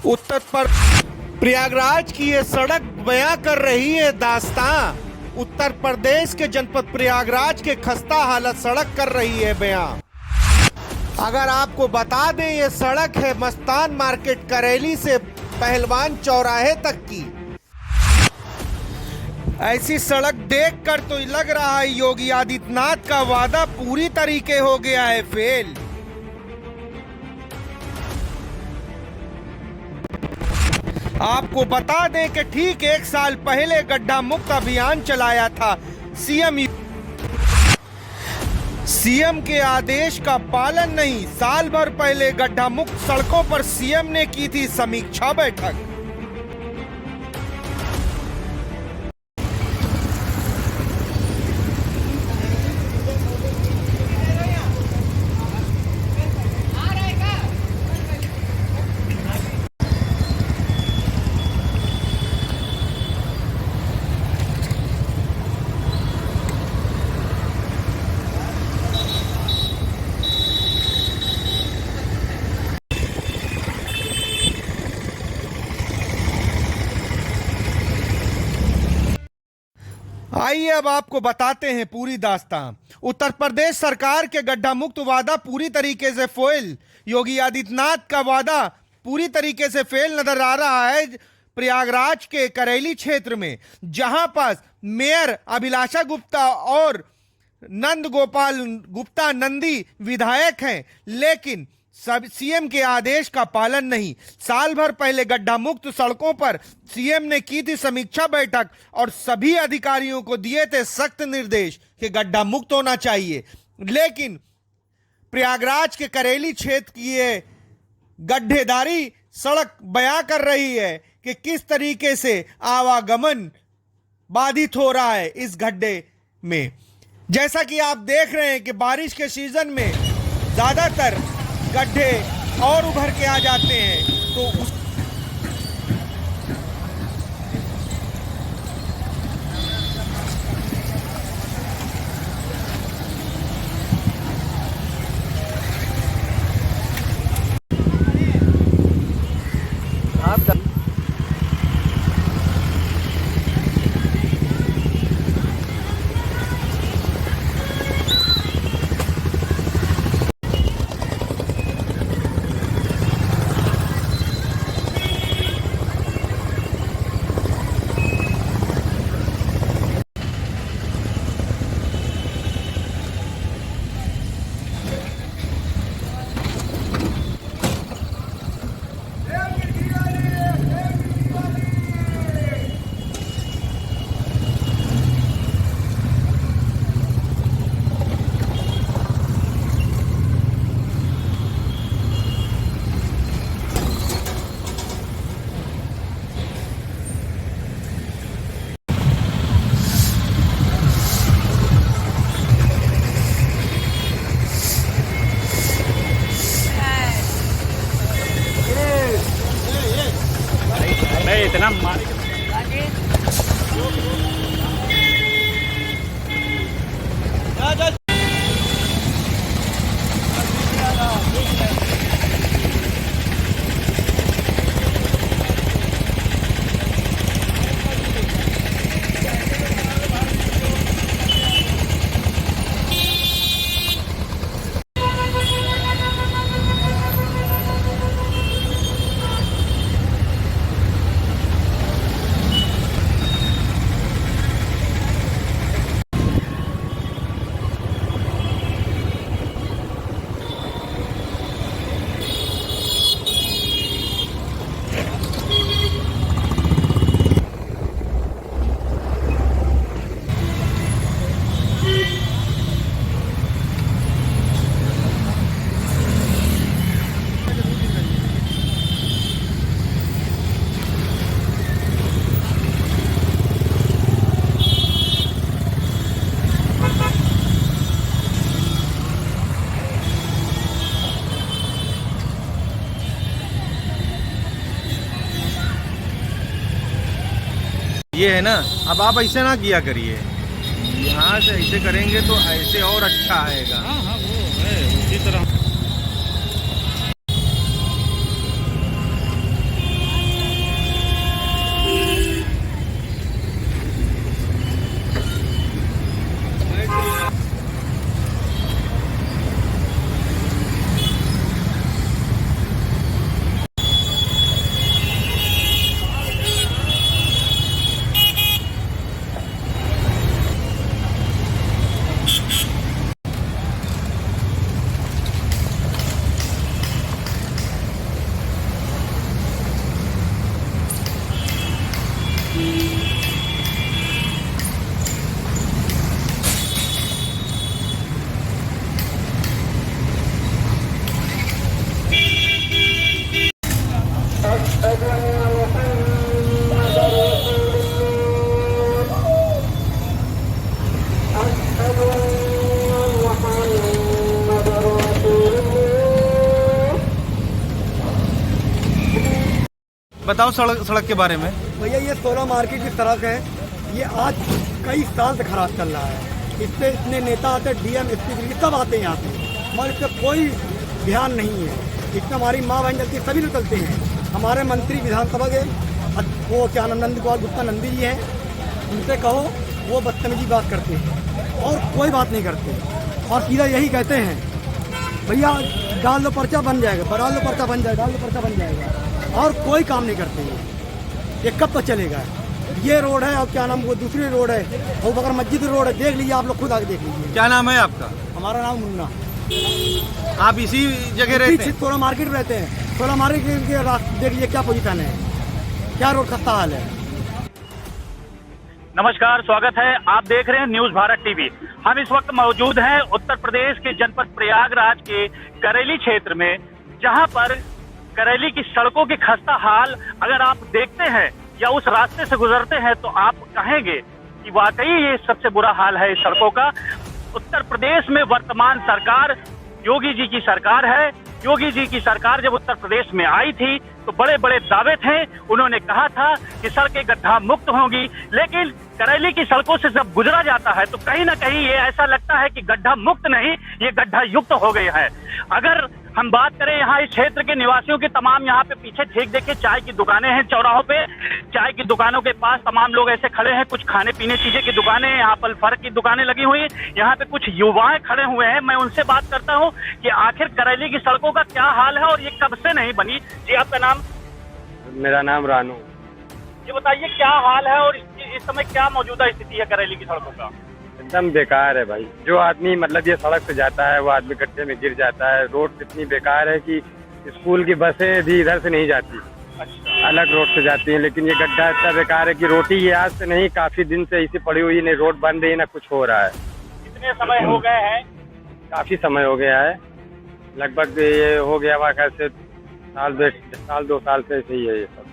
उत्तर प्रयागराज की ये सड़क बयां कर रही है दास्तां। उत्तर प्रदेश के जनपद प्रयागराज के खस्ता हालत सड़क कर रही है बयां। अगर आपको बता दें, ये सड़क है मस्तान मार्केट करेली से पहलवान चौराहे तक की। ऐसी सड़क देखकर तो लग रहा है योगी आदित्यनाथ का वादा पूरी तरीके हो गया है फेल। आपको बता दें कि ठीक 1 साल पहले गड्ढा मुक्त अभियान चलाया था सीएम के आदेश का पालन नहीं। साल भर पहले गड्ढा मुक्त सड़कों पर सीएम ने की थी समीक्षा बैठक। आइए अब आपको बताते हैं पूरी दास्तां। उत्तर प्रदेश सरकार के गड्ढा मुक्त वादा पूरी तरीके से फेल। योगी आदित्यनाथ का वादा पूरी तरीके से फेल नजर आ रहा है प्रयागराज के करेली क्षेत्र में, जहां पर मेयर अभिलाषा गुप्ता और नंद गोपाल गुप्ता नंदी विधायक हैं, लेकिन सब सीएम के आदेश का पालन नहीं। साल भर पहले गड्ढा मुक्त सड़कों पर सीएम ने की थी समीक्षा बैठक और सभी अधिकारियों को दिए थे सख्त निर्देश कि गड्ढा मुक्त होना चाहिए, लेकिन प्रयागराज के करेली क्षेत्र की ये गड्ढेदारी सड़क बयां कर रही है कि किस तरीके से आवागमन बाधित हो रहा है इस गड्ढे में। जैसा कि आप देख रहे हैं कि बारिश के सीजन में ज्यादातर गड्ढे और उभर के आ जाते हैं, तो उस इतना मार ये है ना। अब आप ऐसे ना किया करिए, यहाँ से ऐसे करेंगे तो ऐसे और अच्छा आएगा। हाँ हाँ वो है उसी तरह। बताओ सड़क के बारे में। भैया ये 16 मार्केट की सड़क है, ये आज कई साल से खराब चल रहा है। इस पे इतने नेता आते हैं, डीएम एसपी सब आते हैं यहाँ पे, मगर इस पर कोई ध्यान नहीं है। इसमें हमारी माँ बहन चलती है, सभी लोग चलते हैं। हमारे मंत्री विधानसभा के वो क्या नंद कुमार गुप्ता नंदी जी हैं, उनसे कहो, वो बदतमीजी बात करते हैं और कोई बात नहीं करते और सीधा यही कहते हैं भैया डाल लो पर्चा बन जाएगा, डाल लो पर्चा बन जाएगा, डाल लो पर्चा बन जाएगा, और कोई काम नहीं करते हैं। ये कब तक चलेगा? ये रोड है और क्या नाम वो दूसरी रोड है, वो बगर मस्जिद रोड है, देख लीजिए आप लोग, खुद आके देख लीजिए। क्या नाम है आपका? हमारा नाम मुन्ना। आप इसी जगह रहते हैं? 16 मार्केट रहते हैं। 16 मार्केट के रास्ते देख लीजिए क्या पोजीशन है, क्या रोड खस्ता हाल है। नमस्कार, स्वागत है। आप देख रहे हैं न्यूज भारत टीवी। हम इस वक्त मौजूद हैं उत्तर प्रदेश के जनपद प्रयागराज के करेली क्षेत्र में, जहां पर करेली की सड़कों की खस्ता हाल अगर आप देखते हैं या उस रास्ते से गुजरते हैं तो आप कहेंगे कि वाकई ये सबसे बुरा हाल है इस सड़कों का। उत्तर प्रदेश में वर्तमान सरकार योगी जी की सरकार है। योगी जी की सरकार जब उत्तर प्रदेश में आई थी तो बड़े बड़े दावे थे, उन्होंने कहा था कि सड़कें गड्ढा मुक्त होंगी, लेकिन करेली की सड़कों से जब गुजरा जाता है तो कहीं ना कहीं ये ऐसा लगता है कि गड्ढा मुक्त नहीं, ये गड्ढा युक्त हो गए हैं। अगर हम बात करें यहाँ इस क्षेत्र के निवासियों की, तमाम यहाँ पे पीछे ठीक देखिए चाय की दुकानें हैं चौराहों पे। चाय की दुकानों के पास तमाम लोग ऐसे खड़े हैं, कुछ खाने पीने चीजें की दुकानें, यहाँ पर फल की दुकानें लगी हुई हैं। यहाँ पे कुछ युवाएं खड़े हुए हैं, मैं उनसे बात करता हूँ कि आखिर करेली की सड़कों का क्या हाल है और ये कब से नहीं बनी। जी आपका नाम? मेरा नाम रानू। ये बताइए क्या हाल है और इस समय क्या मौजूदा स्थिति है करेली की सड़कों का? एकदम बेकार है भाई। जो आदमी मतलब ये सड़क से जाता है वो आदमी गड्ढे में गिर जाता है। रोड इतनी बेकार है कि स्कूल की बसें भी इधर से नहीं जाती, अच्छा, अलग रोड से जाती हैं। लेकिन ये गड्ढा इतना बेकार है कि रोटी ये आज से नहीं, काफी दिन से ऐसी पड़ी हुई, नहीं रोड बन रही ना कुछ हो रहा है। कितने समय हो गए हैं? काफी समय हो गया है, लगभग ये हो गया हमारे ख्याल से साल 2 साल से ऐसे ही है ये सब।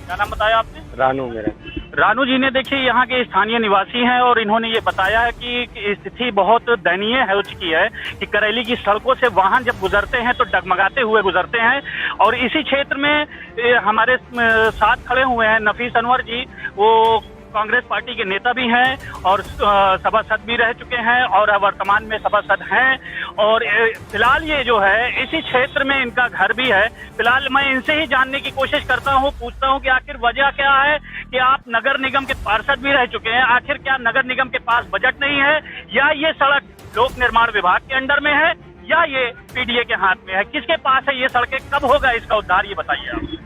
क्या नाम बताया आपने? रानू मेरा। रानू जी ने देखिए यहाँ के स्थानीय निवासी हैं और इन्होंने ये बताया है कि स्थिति बहुत दयनीय हो चुकी है कि करेली की सड़कों से वाहन जब गुजरते हैं तो डगमगाते हुए गुजरते हैं। और इसी क्षेत्र में हमारे साथ खड़े हुए हैं नफीस अनवर जी, वो कांग्रेस पार्टी के नेता भी हैं और सभासद भी रह चुके हैं और वर्तमान में सभासद हैं। और फिलहाल ये जो है इसी क्षेत्र में इनका घर भी है। फिलहाल मैं इनसे ही जानने की कोशिश करता हूँ, पूछता हूँ कि आखिर वजह क्या है कि आप नगर निगम के पार्षद भी रह चुके हैं। आखिर क्या नगर निगम के पास बजट नहीं है या ये सड़क लोक निर्माण विभाग के अंडर में है या ये पीडीए के हाथ में है? किसके पास है ये सड़कें? कब होगा इसका उद्धार, ये बताइए आप।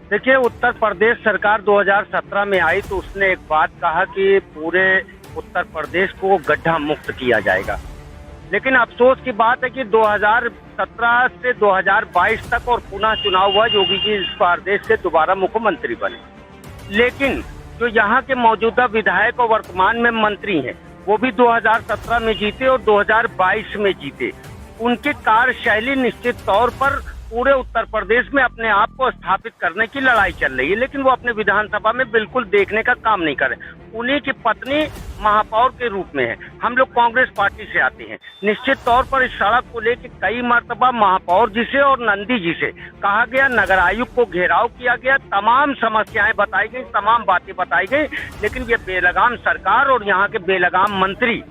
देखिए, उत्तर प्रदेश सरकार 2017 में आई तो उसने एक बात कहा कि पूरे उत्तर प्रदेश को गड्ढा मुक्त किया जाएगा। लेकिन अफसोस की बात है कि 2017 से 2022 तक और पुनः चुनाव हुआ, योगी जी इस प्रदेश से दोबारा मुख्यमंत्री बने। लेकिन जो यहाँ के मौजूदा विधायक और वर्तमान में मंत्री हैं, वो भी 2017 में जीते और 2022 में जीते। उनकी कार्यशैली निश्चित तौर पर पूरे उत्तर प्रदेश में अपने आप को स्थापित करने की लड़ाई चल रही है, लेकिन वो अपने विधानसभा में बिल्कुल देखने का काम नहीं कर रहे। उन्हीं की पत्नी महापौर के रूप में है। हम लोग कांग्रेस पार्टी से आते हैं। निश्चित तौर पर इस सड़क को लेकर कई मर्तबा महापौर जी से और नंदी जी से कहा गया, नगर आयुक्त को घेराव किया गया, तमाम समस्याएं बताई गई, तमाम बातें बताई गई, लेकिन ये बेलगाम सरकार और यहाँ के बेलगाम मंत्री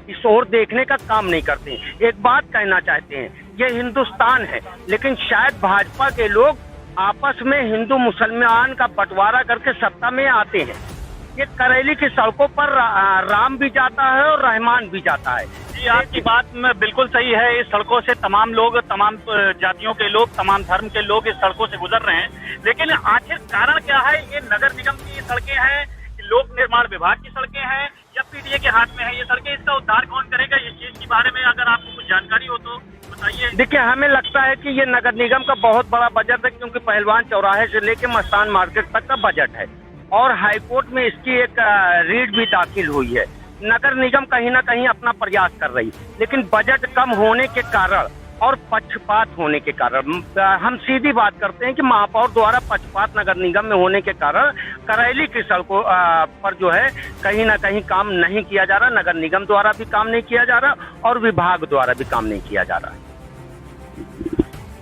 इस ओर देखने का काम नहीं करते हैं। एक बात कहना चाहते हैं, ये हिंदुस्तान है, लेकिन शायद भाजपा के लोग आपस में हिंदू मुसलमान का बंटवारा करके सत्ता में आते हैं। ये करेली की सड़कों पर राम भी जाता है और रहमान भी जाता है। जी, आपकी बात में बिल्कुल सही है। इस सड़कों से तमाम लोग, तमाम जातियों के लोग, तमाम धर्म के लोग इस सड़कों से गुजर रहे हैं। लेकिन आखिर कारण क्या है? ये नगर निगम की सड़कें हैं, लोक निर्माण विभाग की सड़कें हैं या पीडीए के हाथ में है ये सड़कें? इसका उद्धार कौन करेगा? इस चीज के बारे में अगर आपको कुछ जानकारी हो तो बताइए। देखिए, हमें लगता है कि ये नगर निगम का बहुत बड़ा बजट है, क्योंकि पहलवान चौराहे से लेके मस्तान मार्केट तक का बजट है और हाईकोर्ट में इसकी एक रीट भी दाखिल हुई है। नगर निगम कहीं ना कहीं अपना प्रयास कर रही, लेकिन बजट कम होने के कारण और पक्षपात होने के कारण, हम सीधी बात करते हैं कि महापौर द्वारा पक्षपात नगर निगम में होने के कारण करेली की सड़कों पर जो है कहीं ना कहीं काम नहीं किया जा रहा। नगर निगम द्वारा भी काम नहीं किया जा रहा और विभाग द्वारा भी काम नहीं किया जा रहा।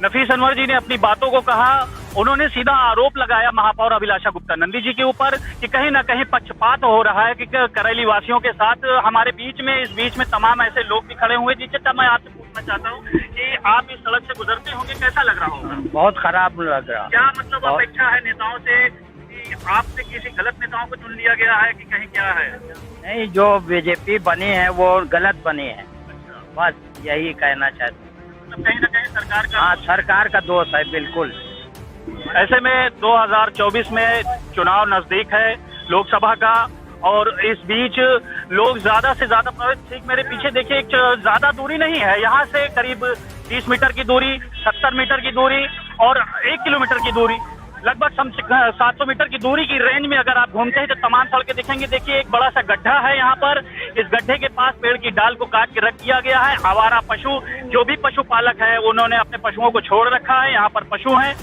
नफीस अनवर जी ने अपनी बातों को कहा उन्होंने सीधा आरोप लगाया महापौर अभिलाषा गुप्ता नंदी जी के ऊपर कि कहीं ना कहीं पक्षपात हो रहा है कि करेली वासियों के साथ हमारे बीच में, इस बीच में तमाम ऐसे लोग भी खड़े हुए। जी चाचा, मैं आपसे पूछना चाहता हूँ कि आप इस सड़क से गुजरते होंगे, कैसा लग रहा होगा? बहुत खराब लग रहा। क्या मतलब अपेक्षा है नेताओं से कि आपसे किसी गलत नेताओं को चुन लिया गया है कि कहीं क्या है? नहीं, जो बीजेपी बनी है वो गलत बनी है, बस यही कहना चाहते हैं। मतलब कहीं ना कहीं सरकार का, हाँ, सरकार का दोष है बिल्कुल। ऐसे में 2024 में चुनाव नजदीक है लोकसभा का, और इस बीच लोग ज्यादा से ज्यादा प्रभावित। ठीक मेरे पीछे देखिए, एक ज्यादा दूरी नहीं है, यहाँ से करीब 30 मीटर की दूरी, 70 मीटर की दूरी और 1 किलोमीटर की दूरी, लगभग 700 मीटर की दूरी की रेंज में अगर आप घूमते हैं तो तमाम सड़कें दिखेंगे। देखिए, एक बड़ा सा गड्ढा है यहाँ पर, इस गड्ढे के पास पेड़ की डाल को काट के रख दिया गया है। आवारा पशु, जो भी पशुपालक है, उन्होंने अपने पशुओं को छोड़ रखा है। यहाँ पर पशु हैं,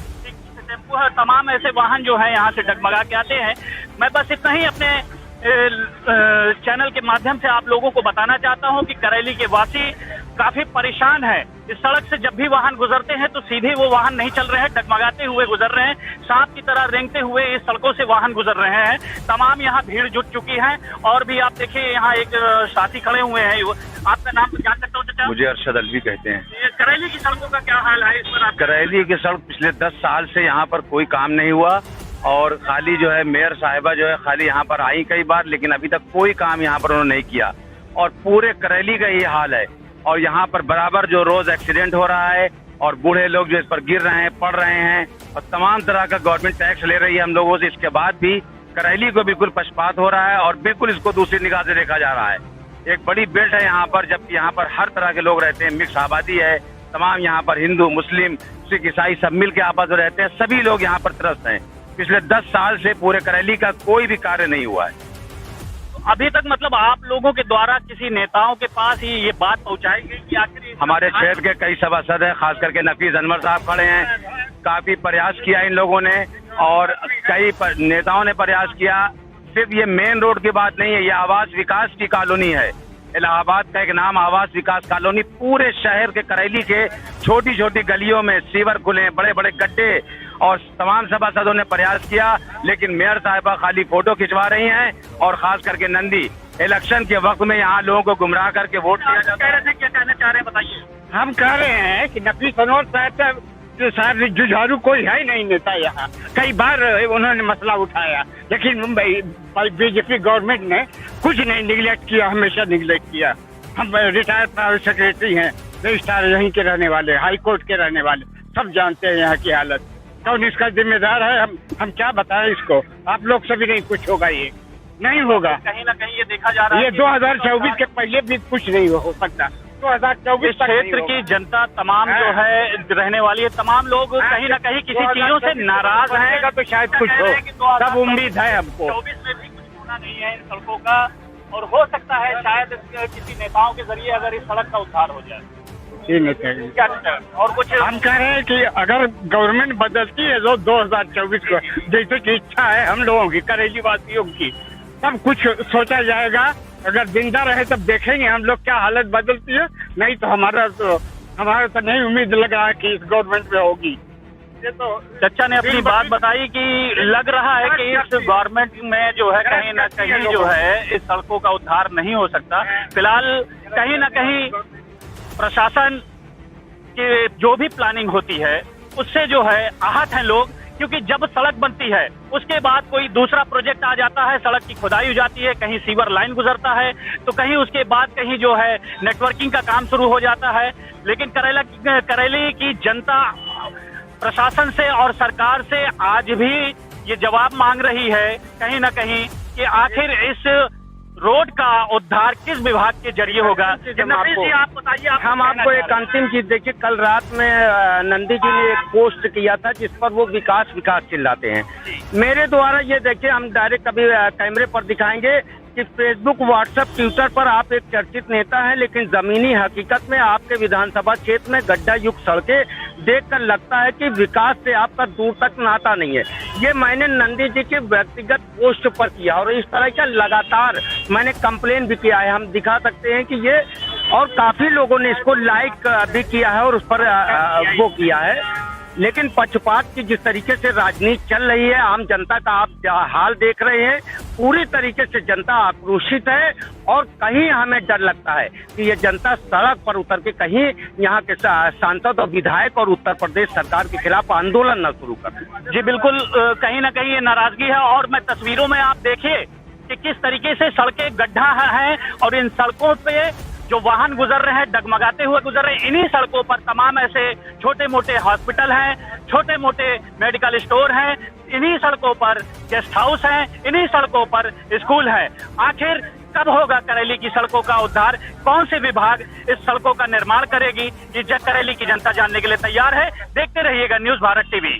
टेम्पो है, तमाम ऐसे वाहन जो है यहाँ से डगमगा के आते हैं। मैं बस इतना ही अपने चैनल के माध्यम से आप लोगों को बताना चाहता हूं कि करेली के वासी काफी परेशान है। इस सड़क से जब भी वाहन गुजरते हैं तो सीधे वो वाहन नहीं चल रहे हैं, डगमगाते हुए गुजर रहे हैं, सांप की तरह रेंगते हुए इस सड़कों से वाहन गुजर रहे हैं। तमाम यहाँ भीड़ जुट चुकी है। और भी आप देखिए, यहाँ एक साथी खड़े हुए हैं। आपका नाम जान सकता हूँ चाचा? मुझे अरशद अलवी कहते हैं। ये करेली की सड़कों का क्या हाल है इस पर? करेली की सड़क पिछले 10 साल से यहाँ पर कोई काम नहीं हुआ, और खाली जो है मेयर साहिबा जो है खाली यहाँ पर आई कई बार, लेकिन अभी तक कोई काम यहाँ पर उन्होंने नहीं किया। और पूरे करेली का ये हाल है। और यहाँ पर बराबर जो रोज एक्सीडेंट हो रहा है, और बूढ़े लोग जो इस पर गिर रहे हैं, पड़ रहे हैं, और तमाम तरह का गवर्नमेंट टैक्स ले रही है हम लोगों से। इसके बाद भी करेली को बिल्कुल पक्षपात हो रहा है और बिल्कुल इसको दूसरी निगाह से देखा जा रहा है। एक बड़ी बेल्ट है यहाँ पर, जबकि यहाँ पर हर तरह के लोग रहते हैं, मिक्स आबादी है, तमाम यहाँ पर हिंदू, मुस्लिम, सिख, ईसाई सब मिल के आपस में रहते हैं। सभी लोग यहाँ पर त्रस्त हैं। पिछले 10 साल से पूरे करेली का कोई भी कार्य नहीं हुआ है। अभी तक मतलब आप लोगों के द्वारा किसी नेताओं के पास ही ये बात पहुंचाई गई कि आखिर हमारे क्षेत्र के कई सभासद हैं, खास करके नफीस अनवर साहब खड़े हैं। काफी प्रयास किया इन लोगों ने, और कई नेताओं ने प्रयास किया। सिर्फ ये मेन रोड की बात नहीं है, ये आवास विकास की कॉलोनी है। इलाहाबाद का एक नाम आवास विकास कॉलोनी। पूरे शहर के करेली के छोटी छोटी गलियों में सीवर खुले, बड़े बड़े गड्ढे, और तमाम सभासदों ने प्रयास किया, लेकिन मेयर साहिबा खाली फोटो खिंचवा रही हैं। और खास करके नंदी इलेक्शन के वक्त में यहाँ लोगों को गुमराह करके वोट दिया जाता है। कह रहे थे, क्या कहना चाह रहे हैं बताइए? हम कह रहे हैं कि नफीस अनवर साहब साहब जुझारू कोई है नहीं नेता यहाँ। कई बार उन्होंने मसला उठाया, लेकिन बीजेपी गवर्नमेंट ने कुछ नहीं, निगलेक्ट किया, हमेशा निगलेक्ट किया। हम रिटायर्ड प्राइवेट सेक्रेटरी हैं, रजिस्ट्रार यहीं के रहने वाले, हाई कोर्ट के रहने वाले, सब जानते हैं यहाँ की हालत। कौन इसका जिम्मेदार है? हम क्या बताएं इसको? आप लोग से भी नहीं कुछ होगा, ये नहीं होगा। कहीं ना कहीं ये देखा जा रहा है, ये 2024 के पहले भी कुछ नहीं हो सकता। 2024 क्षेत्र की जनता तमाम जो है रहने वाली है, तमाम लोग कहीं ना कहीं किसी चीजों से नाराज हैं। तो शायद कुछ हो, सब उम्मीद है हमको। 24 में भी कुछ होना नहीं है इन सड़कों का, और हो सकता है शायद किसी नेताओं के जरिए अगर इस सड़क का उद्धार हो जाए। क्या और कुछ? हम कह रहे हैं कि अगर गवर्नमेंट बदलती है तो 2024 को, जैसे की इच्छा है हम लोगों की, करेली वासियों की, सब कुछ सोचा जाएगा। अगर जिंदा रहे तब देखेंगे हम लोग क्या हालत बदलती है। नहीं तो हमारा तो नहीं उम्मीद लग रहा है कि इस गवर्नमेंट में होगी। ये तो चचा ने अपनी बात बताई कि लग रहा है कि इस गवर्नमेंट में जो है कहीं ना कहीं जो है इस सड़कों का उद्धार नहीं हो सकता। फिलहाल कहीं ना कहीं प्रशासन की जो भी प्लानिंग होती है उससे जो है आहत हैं लोग, क्योंकि जब सड़क बनती है उसके बाद कोई दूसरा प्रोजेक्ट आ जाता है, सड़क की खुदाई हो जाती है, कहीं सीवर लाइन गुजरता है, तो कहीं उसके बाद कहीं जो है नेटवर्किंग का काम शुरू हो जाता है। लेकिन करेली की जनता प्रशासन से और सरकार से आज भी ये जवाब मांग रही है कहीं ना कहीं कि आखिर इस रोड का उद्धार किस विभाग के जरिए होगा। आप बताइए। हम आपको एक अंतिम चीज देखिए, कल रात में नंदी जी ने एक पोस्ट किया था जिस पर वो विकास विकास चिल्लाते हैं। मेरे द्वारा ये देखिए, हम डायरेक्ट कभी कैमरे पर दिखाएंगे कि फेसबुक, व्हाट्सएप, ट्विटर पर आप एक चर्चित नेता हैं, लेकिन जमीनी हकीकत में आपके विधानसभा क्षेत्र में गड्ढा युक्त सड़कें देखकर लगता है कि विकास से आपका दूर तक नाता नहीं है। ये मैंने नंदी जी के व्यक्तिगत पोस्ट पर किया, और इस तरह का लगातार मैंने कंप्लेन भी किया है। हम दिखा सकते हैं कि ये, और काफी लोगों ने इसको लाइक भी किया है और उस पर वो किया है। लेकिन पक्षपात की जिस तरीके से राजनीति चल रही है, आम जनता का आप हाल देख रहे हैं, पूरी तरीके से जनता आक्रोशित है और कहीं हमें डर लगता है कि ये जनता सड़क पर उतर के कहीं यहाँ के सांसद और विधायक और उत्तर प्रदेश सरकार के खिलाफ आंदोलन न शुरू कर दें। जी बिल्कुल, कहीं ना कहीं ये नाराजगी है। और मैं तस्वीरों में आप देखिए कि किस तरीके से सड़कें गड्ढा है और इन सड़कों पे जो वाहन गुजर रहे हैं डगमगाते हुए गुजर रहे हैं। इन्हीं सड़कों पर तमाम ऐसे छोटे मोटे हॉस्पिटल हैं, छोटे मोटे मेडिकल स्टोर हैं, इन्हीं सड़कों पर गेस्ट हाउस हैं, इन्हीं सड़कों पर स्कूल है। आखिर कब होगा करेली की सड़कों का उद्धार? कौन से विभाग इस सड़कों का निर्माण करेगी? ये करेली की जनता जानने के लिए तैयार है। देखते रहिएगा न्यूज़ भारत टीवी।